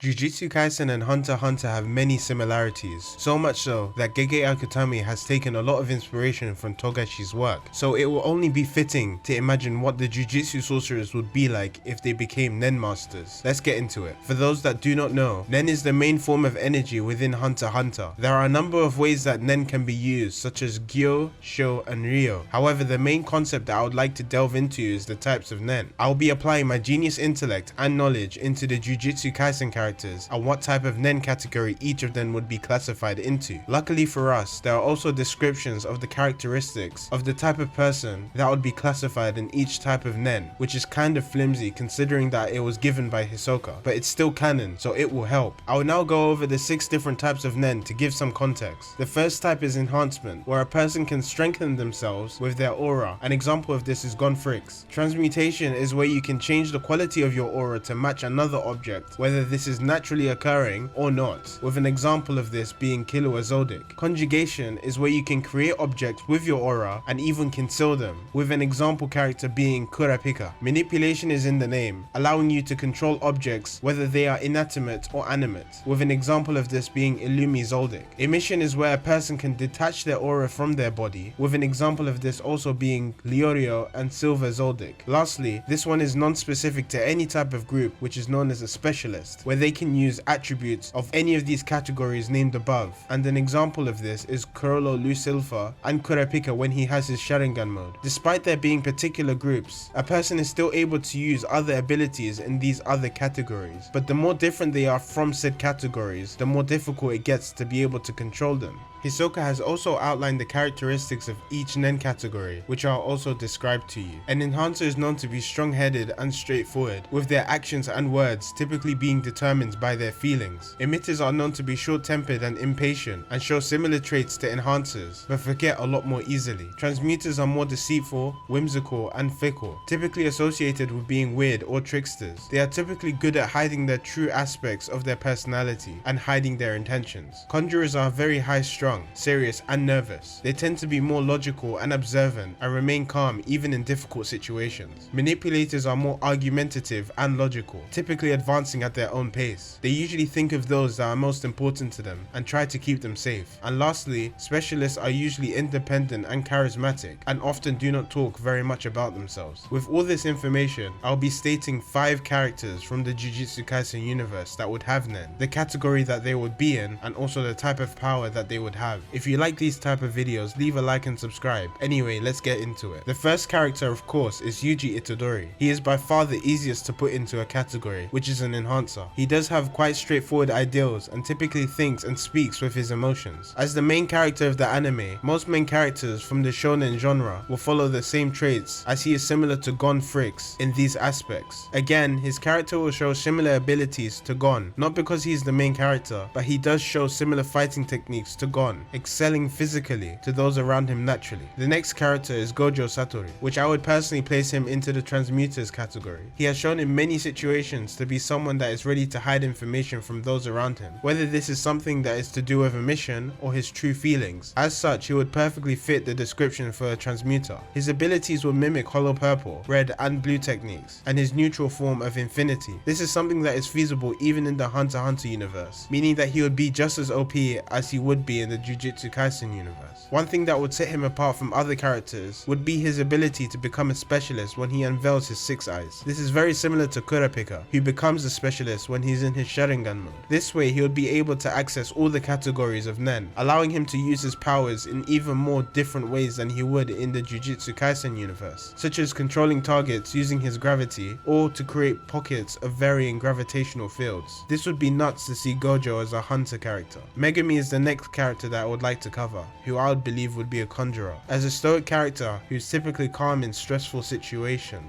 Jujutsu Kaisen and Hunter x Hunter have many similarities, so much so that Gege Akutami has taken a lot of inspiration from Togashi's work, so it will only be fitting to imagine what the Jujutsu sorcerers would be like if they became Nen masters. Let's get into it. For those that do not know, Nen is the main form of energy within Hunter x Hunter. There are a number of ways that Nen can be used, such as Gyo, Sho, and Ryo. However, the main concept that I would like to delve into is the types of Nen. I will be applying my genius intellect and knowledge into the Jujutsu Kaisen characters and what type of Nen category each of them would be classified into. Luckily for us, there are also descriptions of the characteristics of the type of person that would be classified in each type of Nen, which is kind of flimsy considering that it was given by Hisoka, but it's still canon, so it will help. I will now go over the 6 different types of Nen to give some context. The first type is enhancement, where a person can strengthen themselves with their aura. An example of this is Gonfrix. Transmutation is where you can change the quality of your aura to match another object, whether this is naturally occurring or not, with an example of this being Killua Zodic. Conjugation is where you can create objects with your aura and even conceal them, with an example character being Kurapika. Manipulation is in the name, allowing you to control objects whether they are inanimate or animate, with an example of this being Illumi Zoldyck. Emission is where a person can detach their aura from their body, with an example of this also being Leorio and Silver Zoldyck. Lastly, this one is non-specific to any type of group, which is known as a specialist, where they can use attributes of any of these categories named above, and an example of this is Kurolo Lusilfa and Kurapika when he has his Sharingan mode. Despite there being particular groups, a person is still able to use other abilities in these other categories, but the more different they are from said categories, the more difficult it gets to be able to control them. Hisoka has also outlined the characteristics of each Nen category, which I'll also describe to you. An enhancer is known to be strong-headed and straightforward, with their actions and words typically being determined by their feelings. Emitters are known to be short-tempered and impatient, and show similar traits to enhancers, but forget a lot more easily. Transmuters are more deceitful, whimsical, and fickle, typically associated with being weird or tricksters. They are typically good at hiding their true aspects of their personality and hiding their intentions. Conjurers are very high-strung, serious, and nervous. They tend to be more logical and observant and remain calm even in difficult situations. Manipulators are more argumentative and logical, typically advancing at their own pace. They usually think of those that are most important to them and try to keep them safe. And lastly, specialists are usually independent and charismatic and often do not talk very much about themselves. With all this information, I'll be stating 5 characters from the Jujutsu Kaisen universe that would have Nen, the category that they would be in, and also the type of power that they would have. If you like these type of videos, leave a like and subscribe. Anyway, let's get into it. The first character, of course, is Yuji Itadori. He is by far the easiest to put into a category, which is an enhancer. He does have quite straightforward ideals and typically thinks and speaks with his emotions. As the main character of the anime, most main characters from the shonen genre will follow the same traits, as he is similar to Gon Fricks in these aspects. Again, his character will show similar abilities to Gon, not because he is the main character, but he does show similar fighting techniques to Gon, excelling physically to those around him naturally. The next character is Gojo Satoru, which I would personally place him into the transmuters category. He has shown in many situations to be someone that is ready to hide information from those around him, whether this is something that is to do with a mission or his true feelings. As such, he would perfectly fit the description for a transmuter. His abilities will mimic hollow purple, red, and blue techniques, and his neutral form of infinity. This is something that is feasible even in the Hunter x Hunter universe, meaning that he would be just as OP as he would be in the Jujutsu Kaisen universe. One thing that would set him apart from other characters would be his ability to become a specialist when he unveils his 6 eyes. This is very similar to Kurapika, who becomes a specialist when he's in his Sharingan mode. This way he would be able to access all the categories of Nen, allowing him to use his powers in even more different ways than he would in the Jujutsu Kaisen universe, such as controlling targets using his gravity, or to create pockets of varying gravitational fields. This would be nuts to see Gojo as a hunter character. Megumi is the next character that I would like to cover, who I would believe would be a conjurer, as a stoic character who's typically calm in stressful situations.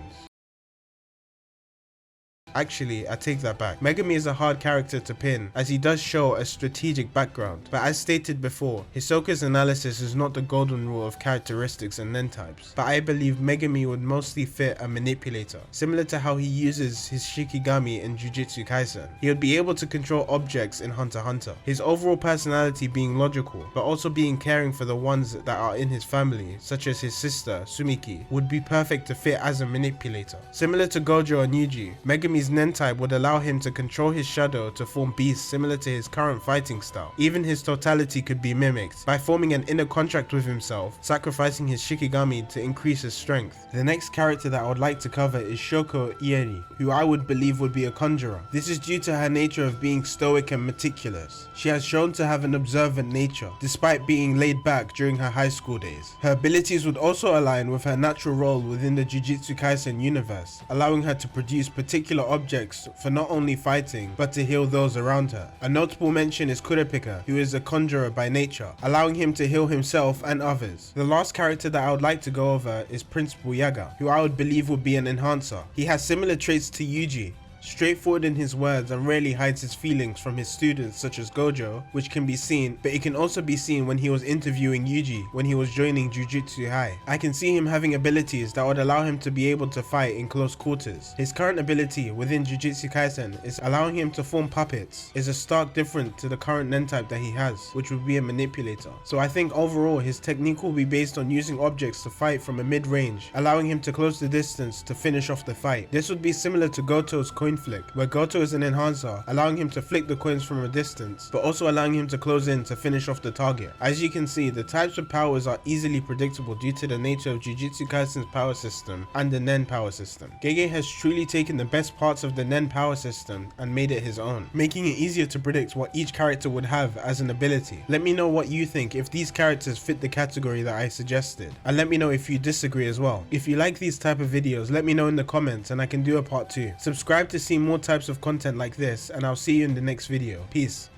Actually, I take that back. Megumi is a hard character to pin, as he does show a strategic background, but as stated before, Hisoka's analysis is not the golden rule of characteristics and Nen types, but I believe Megumi would mostly fit a manipulator, similar to how he uses his Shikigami in Jujutsu Kaisen. He would be able to control objects in Hunter x Hunter, his overall personality being logical, but also being caring for the ones that are in his family, such as his sister, Sumiki, would be perfect to fit as a manipulator. Similar to Gojo and Yuji, Megumi Megami's Nen type would allow him to control his shadow to form beasts similar to his current fighting style. Even his totality could be mimicked by forming an inner contract with himself, sacrificing his Shikigami to increase his strength. The next character that I would like to cover is Shoko Ieiri, who I would believe would be a conjurer. This is due to her nature of being stoic and meticulous. She has shown to have an observant nature, despite being laid back during her high school days. Her abilities would also align with her natural role within the Jujutsu Kaisen universe, allowing her to produce particular objects for not only fighting, but to heal those around her. A notable mention is Kurapika, who is a conjurer by nature, allowing him to heal himself and others. The last character that I would like to go over is Principal Yaga, who I would believe would be an enhancer. He has similar traits to Yuji, straightforward in his words and rarely hides his feelings from his students such as Gojo, which can be seen, but it can also be seen when he was interviewing Yuji when he was joining Jujutsu High. I can see him having abilities that would allow him to be able to fight in close quarters. His current ability within Jujutsu Kaisen is allowing him to form puppets, is a stark difference to the current Nen type that he has, which would be a manipulator. So I think overall his technique will be based on using objects to fight from a mid-range, allowing him to close the distance to finish off the fight. This would be similar to Goto's coin flick, where Goto is an enhancer, allowing him to flick the coins from a distance, but also allowing him to close in to finish off the target. As you can see, the types of powers are easily predictable due to the nature of Jujutsu Kaisen's power system and the Nen power system. Gege has truly taken the best parts of the Nen power system and made it his own, making it easier to predict what each character would have as an ability. Let me know what you think if these characters fit the category that I suggested, and let me know if you disagree as well. If you like these type of videos, let me know in the comments and I can do a part 2. Subscribe to see more types of content like this, and I'll see you in the next video. Peace.